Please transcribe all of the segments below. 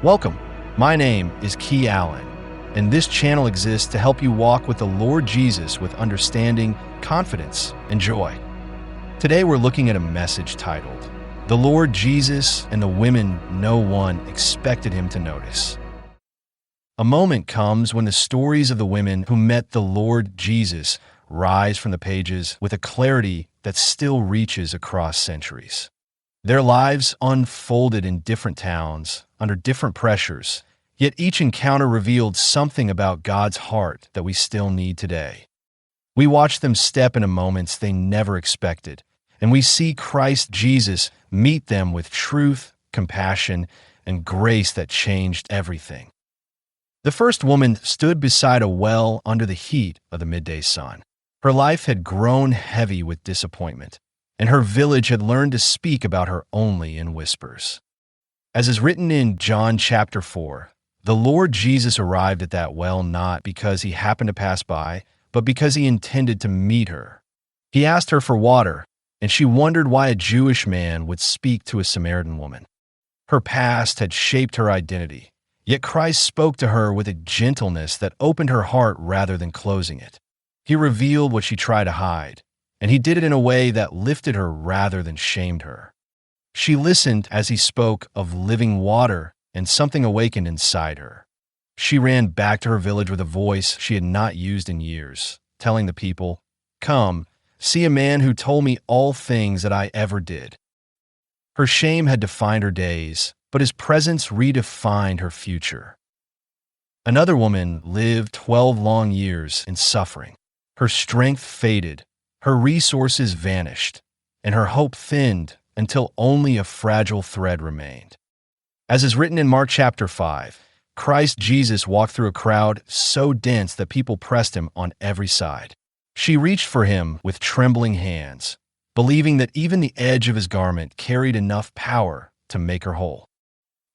Welcome. My name is Key Allen, and this channel exists to help you walk with the Lord Jesus with understanding, confidence, and joy. Today we're looking at a message titled, "The Lord Jesus and the Women No One Expected Him to Notice." A moment comes when the stories of the women who met the Lord Jesus rise from the pages with a clarity that still reaches across centuries. Their lives unfolded in different towns, under different pressures, yet each encounter revealed something about God's heart that we still need today. We watch them step into moments they never expected, and we see Christ Jesus meet them with truth, compassion, and grace that changed everything. The first woman stood beside a well under the heat of the midday sun. Her life had grown heavy with disappointment, and her village had learned to speak about her only in whispers. As is written in John chapter 4, the Lord Jesus arrived at that well not because he happened to pass by, but because he intended to meet her. He asked her for water, and she wondered why a Jewish man would speak to a Samaritan woman. Her past had shaped her identity, yet Christ spoke to her with a gentleness that opened her heart rather than closing it. He revealed what she tried to hide, and he did it in a way that lifted her rather than shamed her. She listened as he spoke of living water, and something awakened inside her. She ran back to her village with a voice she had not used in years, telling the people, "Come, see a man who told me all things that I ever did." Her shame had defined her days, but his presence redefined her future. Another woman lived 12 long years in suffering. Her strength faded, her resources vanished, and her hope thinned until only a fragile thread remained. As is written in Mark chapter 5, Christ Jesus walked through a crowd so dense that people pressed him on every side. She reached for him with trembling hands, believing that even the edge of his garment carried enough power to make her whole.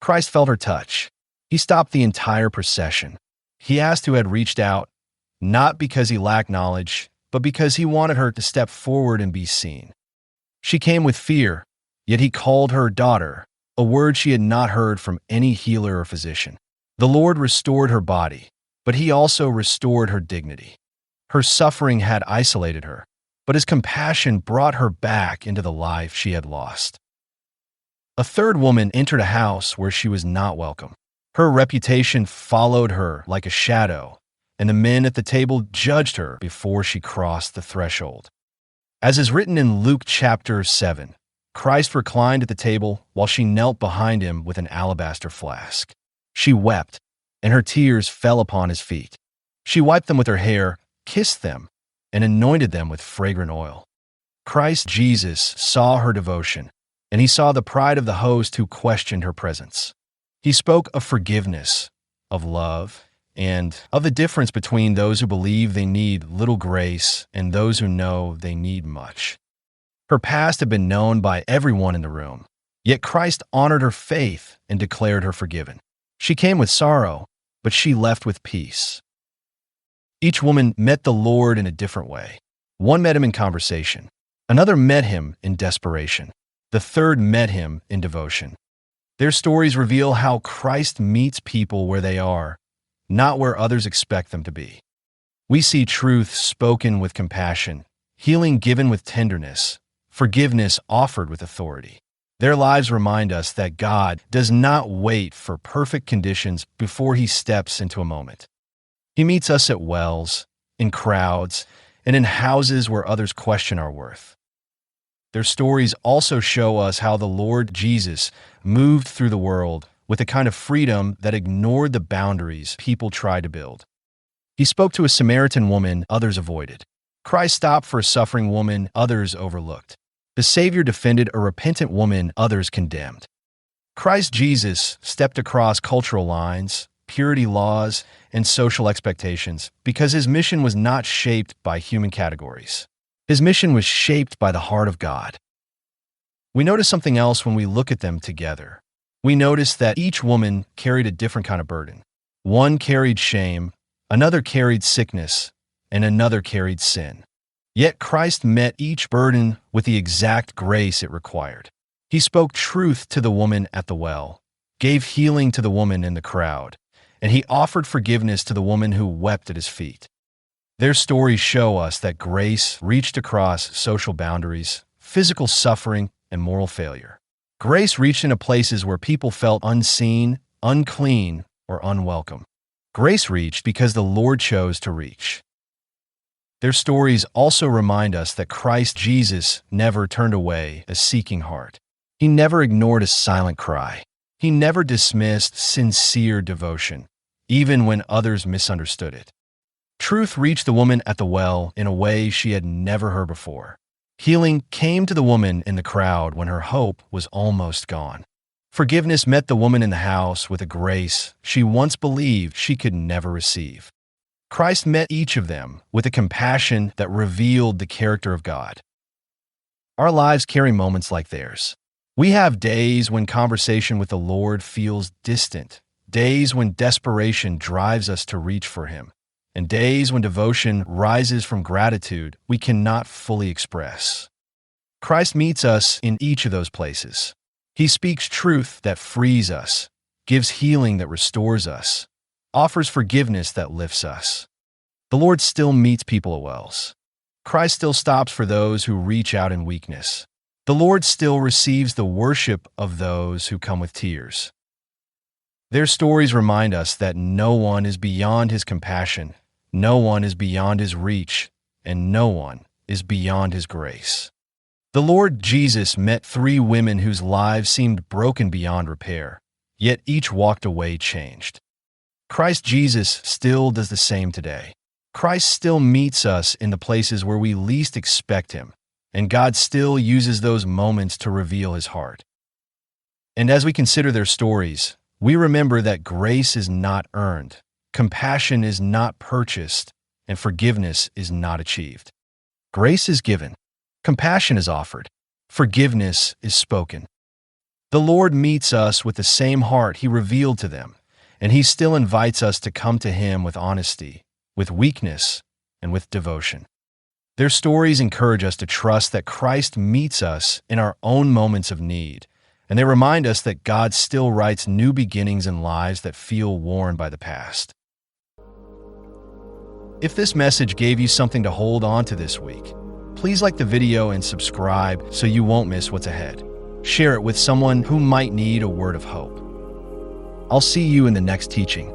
Christ felt her touch. He stopped the entire procession. He asked who had reached out, not because he lacked knowledge, but because he wanted her to step forward and be seen. She came with fear, yet he called her daughter, a word she had not heard from any healer or physician. The Lord restored her body, but he also restored her dignity. Her suffering had isolated her, but his compassion brought her back into the life she had lost. A third woman entered a house where she was not welcome. Her reputation followed her like a shadow, and the men at the table judged her before she crossed the threshold. As is written in Luke chapter 7, Christ reclined at the table while she knelt behind him with an alabaster flask. She wept, and her tears fell upon his feet. She wiped them with her hair, kissed them, and anointed them with fragrant oil. Christ Jesus saw her devotion, and he saw the pride of the host who questioned her presence. He spoke of forgiveness, of love, and of the difference between those who believe they need little grace and those who know they need much. Her past had been known by everyone in the room, yet Christ honored her faith and declared her forgiven. She came with sorrow, but she left with peace. Each woman met the Lord in a different way. One met him in conversation. Another met him in desperation. The third met him in devotion. Their stories reveal how Christ meets people where they are, not where others expect them to be. We see truth spoken with compassion, healing given with tenderness, forgiveness offered with authority. Their lives remind us that God does not wait for perfect conditions before he steps into a moment. He meets us at wells, in crowds, and in houses where others question our worth. Their stories also show us how the Lord Jesus moved through the world with a kind of freedom that ignored the boundaries people tried to build. He spoke to a Samaritan woman others avoided. Christ stopped for a suffering woman others overlooked. The Savior defended a repentant woman others condemned. Christ Jesus stepped across cultural lines, purity laws, and social expectations because his mission was not shaped by human categories. His mission was shaped by the heart of God. We notice something else when we look at them together. We notice that each woman carried a different kind of burden. One carried shame, another carried sickness, and another carried sin. Yet Christ met each burden with the exact grace it required. He spoke truth to the woman at the well, gave healing to the woman in the crowd, and he offered forgiveness to the woman who wept at his feet. Their stories show us that grace reached across social boundaries, physical suffering, and moral failure. Grace reached into places where people felt unseen, unclean, or unwelcome. Grace reached because the Lord chose to reach. Their stories also remind us that Christ Jesus never turned away a seeking heart. He never ignored a silent cry. He never dismissed sincere devotion, even when others misunderstood it. Truth reached the woman at the well in a way she had never heard before. Healing came to the woman in the crowd when her hope was almost gone. Forgiveness met the woman in the house with a grace she once believed she could never receive. Christ met each of them with a compassion that revealed the character of God. Our lives carry moments like theirs. We have days when conversation with the Lord feels distant, days when desperation drives us to reach for Him, and days when devotion rises from gratitude we cannot fully express. Christ meets us in each of those places. He speaks truth that frees us, gives healing that restores us, offers forgiveness that lifts us. The Lord still meets people at wells. Christ still stops for those who reach out in weakness. The Lord still receives the worship of those who come with tears. Their stories remind us that no one is beyond His compassion, no one is beyond His reach, and no one is beyond His grace. The Lord Jesus met 3 women whose lives seemed broken beyond repair, yet each walked away changed. Christ Jesus still does the same today. Christ still meets us in the places where we least expect Him, and God still uses those moments to reveal His heart. And as we consider their stories, we remember that grace is not earned, compassion is not purchased, and forgiveness is not achieved. Grace is given, compassion is offered, forgiveness is spoken. The Lord meets us with the same heart He revealed to them, and He still invites us to come to Him with honesty, with weakness, and with devotion. Their stories encourage us to trust that Christ meets us in our own moments of need, and they remind us that God still writes new beginnings in lives that feel worn by the past. If this message gave you something to hold on to this week, please like the video and subscribe so you won't miss what's ahead. Share it with someone who might need a word of hope. I'll see you in the next teaching.